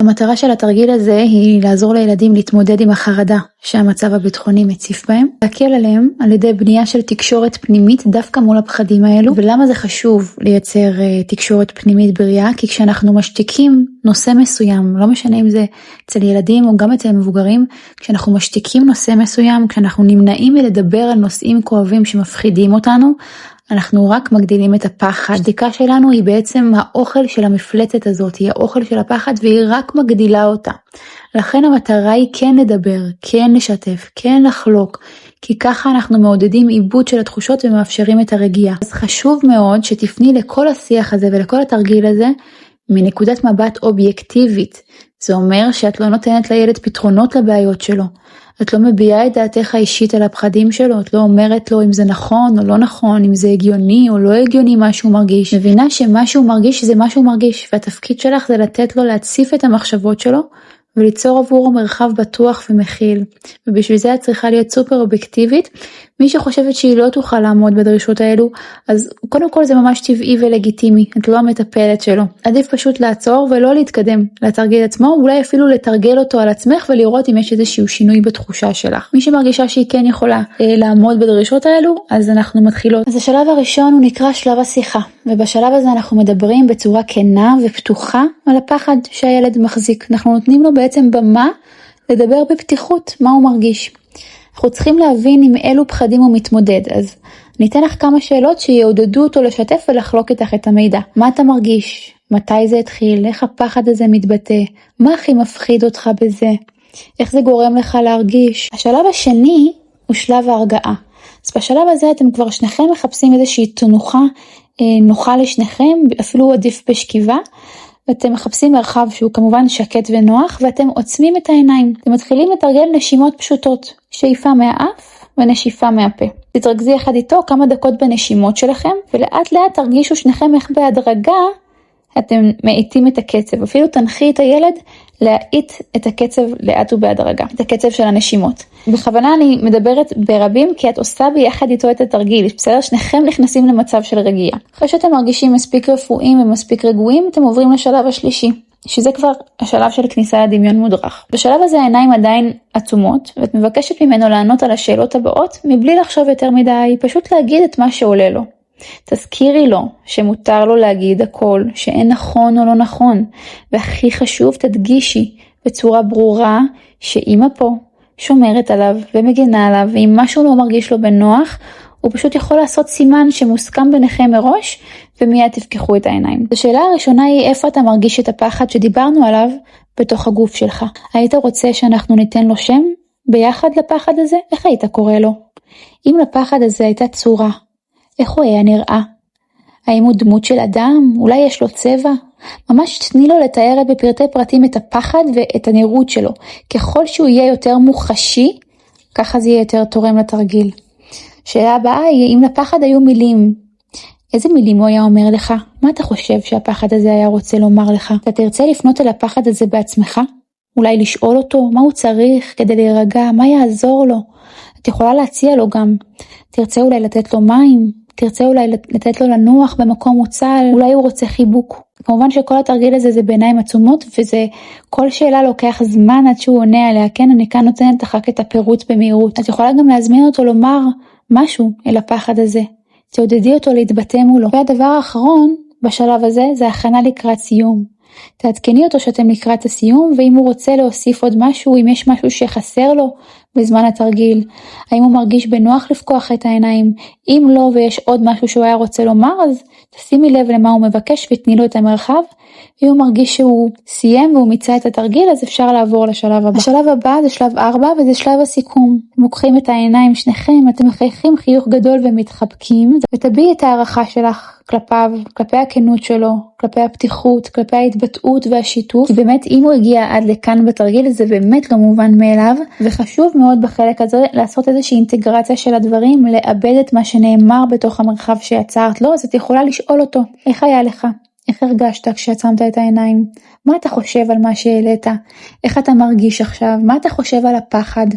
המטרה של התרגיל הזה היא לעזור לילדים להתמודד עם החרדה שהמצב הביטחוני מציף בהם, להקל עליהם על ידי בנייה של תקשורת פנימית דווקא מול הפחדים האלו. ולמה זה חשוב לייצר תקשורת פנימית בריאה? כי כשאנחנו משתיקים נושא מסוים, לא משנה אם זה אצל ילדים או גם אצל מבוגרים, כשאנחנו משתיקים נושא מסוים, כשאנחנו נמנעים מלדבר על נושאים כואבים שמפחידים אותנו, אנחנו רק מגדילים את הפחד. השתיקה שלנו היא בעצם האוכל של המפלצת הזאת, היא האוכל של הפחד והיא רק מגדילה אותה. לכן המטרה היא כן לדבר, כן לשתף, כן לחלוק, כי ככה אנחנו מעודדים עיבוד של התחושות ומאפשרים את הרגיעה. אז חשוב מאוד שתפני לכל השיח הזה ולכל התרגיל הזה מנקודת מבט אובייקטיבית. זה אומר שאת לא נותנת לילד פתרונות לבעיות שלו. את לא מביעה את דעתך האישית על הפחדים שלו, את לא אומרת לו אם זה נכון או לא נכון, אם זה הגיוני או לא הגיוני מה שהוא מרגיש. מבינה שמה שהוא מרגיש זה מה שהוא מרגיש, והתפקיד שלך זה לתת לו להציף את המחשבות שלו, וליצור עבורו מרחב בטוח ומכיל. ובשביל זה את צריכה להיות סופר אובייקטיבית. מי שחושבת שהיא לא תוכל לעמוד בדרישות האלו, אז קודם כל זה ממש טבעי ולגיטימי, את לא המטפלת שלו. עדיף פשוט לעצור ולא להתקדם לתרגיל עצמו, אולי אפילו לתרגל אותו על עצמך ולראות אם יש איזשהו שינוי בתחושה שלך. מי שמרגישה שהיא כן יכולה לעמוד בדרישות האלו, אז אנחנו מתחילות. אז השלב הראשון הוא נקרא שלב השיחה, ובשלב הזה אנחנו מדברים בצורה כנה ופתוחה על הפחד שהילד מחזיק. אנחנו נותנים לו בעצם במה לדבר בפתיחות מה הוא מרגיש. אנחנו צריכים להבין עם אילו פחדים הוא מתמודד, אז ניתן לך כמה שאלות שיעודדו אותו לשתף ולחלוק איתך את המידע. מה אתה מרגיש? מתי זה התחיל? איך הפחד הזה מתבטא? מה הכי מפחיד אותך בזה? איך זה גורם לך להרגיש? השלב השני הוא שלב ההרגעה. אז בשלב הזה אתם כבר שניכם מחפשים איזושהי תנוחה נוחה לשניכם, אפילו עדיף בשכיבה, ואתם מחפשים מרחב שהוא כמובן שקט ונוח, ואתם עוצמים את העיניים. אתם מתחילים לתרגל נשימות פשוטות, שאיפה מהאף ונשיפה מהפה. תתרכזי אחד איתו כמה דקות בנשימות שלכם, ולאט לאט תרגישו שניכם איך בהדרגה אתם מאיטים את הקצב. אפילו תנחי את הילד להאיט את הקצב לאט ובהדרגה, את הקצב של הנשימות. בכוונה אני מדברת ברבים, כי את עושה ביחד איתו את התרגיל. בסדר, שניכם נכנסים למצב של רגיעה. אחרי שאתם מרגישים מספיק רפואיים ומספיק רגועים, אתם עוברים לשלב השלישי, שזה כבר השלב של כניסה לדמיון מודרך. בשלב הזה העיניים עדיין עצומות, ואת מבקשת ממנו לענות על השאלות הבאות, מבלי לחשוב יותר מדי, פשוט להגיד את מה שעולה לו. תזכירי לו שמותר לו להגיד הכל, שאין נכון או לא נכון, והכי חשוב תדגישי בצורה ברורה שאמא פה שומרת עליו ומגנה עליו, ואם משהו לא מרגיש לו בנוח, הוא פשוט יכול לעשות סימן שמוסכם ביניכם מראש, ומיד תפקחו את העיניים. השאלה הראשונה היא איפה אתה מרגיש את הפחד שדיברנו עליו בתוך הגוף שלך. היית רוצה שאנחנו ניתן לו שם ביחד לפחד הזה? איך היית קורא לו? אם לפחד הזה הייתה צורה, איך הוא היה נראה? האם הוא דמות של אדם? אולי יש לו צבע? ממש תני לו לתאר בפרטי פרטים את הפחד ואת הנראות שלו. ככל שהוא יהיה יותר מוחשי, ככה זה יהיה יותר תורם לתרגיל. שאלה הבאה היא, אם לפחד היו מילים, איזה מילים הוא היה אומר לך? מה אתה חושב שהפחד הזה היה רוצה לומר לך? אתה תרצה לפנות אל הפחד הזה בעצמך? אולי לשאול אותו מה הוא צריך כדי להירגע, מה יעזור לו? את יכולה להציע לו גם. תרצה אולי לתת לו מים, תרצה אולי לתת לו לנוח במקום מוצל, אולי הוא רוצה חיבוק. כמובן שכל התרגיל הזה זה בעיניים עצומות, וזה כל שאלה לוקח זמן עד שהוא עונה עליה. כן, אני כאן נותנת לך את הפירוט במהירות. את יכולה גם להזמין אותו לומר משהו אל הפחד הזה. תעודדי אותו להתבטא מולו. והדבר האחרון בשלב הזה זה הכנה לקראת סיום. תעדכני אותו שאתם לקראת הסיום, ואם הוא רוצה להוסיף עוד משהו, אם יש משהו שחסר לו בזמן התרגיל, האם הוא מרגיש בנוח לפקוח את העיניים, אם לא ויש עוד משהו שהוא היה רוצה לומר, אז תשימי לב למה הוא מבקש ותני לו את המרחב. אם הוא מרגיש שהוא סיים והוא מיצה את התרגיל, אז אפשר לעבור לשלב הבא. השלב הבא זה שלב 4 וזה שלב הסיכום. אתם לוקחים את העיניים שניכם, אתם מחייכים חיוך גדול ומתחבקים, ותביעי את הערכה שלך כלפיו, כלפי הכנות שלו, כלפי הפתיחות, כלפי ההתבטאות והשיתוף. כי באמת אם הוא הגיע עד לכאן בתרגיל, זה באמת לא מובן מאליו, וחשוב מאוד בחלק הזה לעשות איזושהי אינטגרציה של הדברים, לאבד את מה שנאמר בתוך המרחב שיצרת לו. אז את יכולה לשאול אותו, איך היה לך? איך הרגשת כשעצמת את העיניים? מה אתה חושב על מה שהעלית? איך אתה מרגיש עכשיו? מה אתה חושב על הפחד?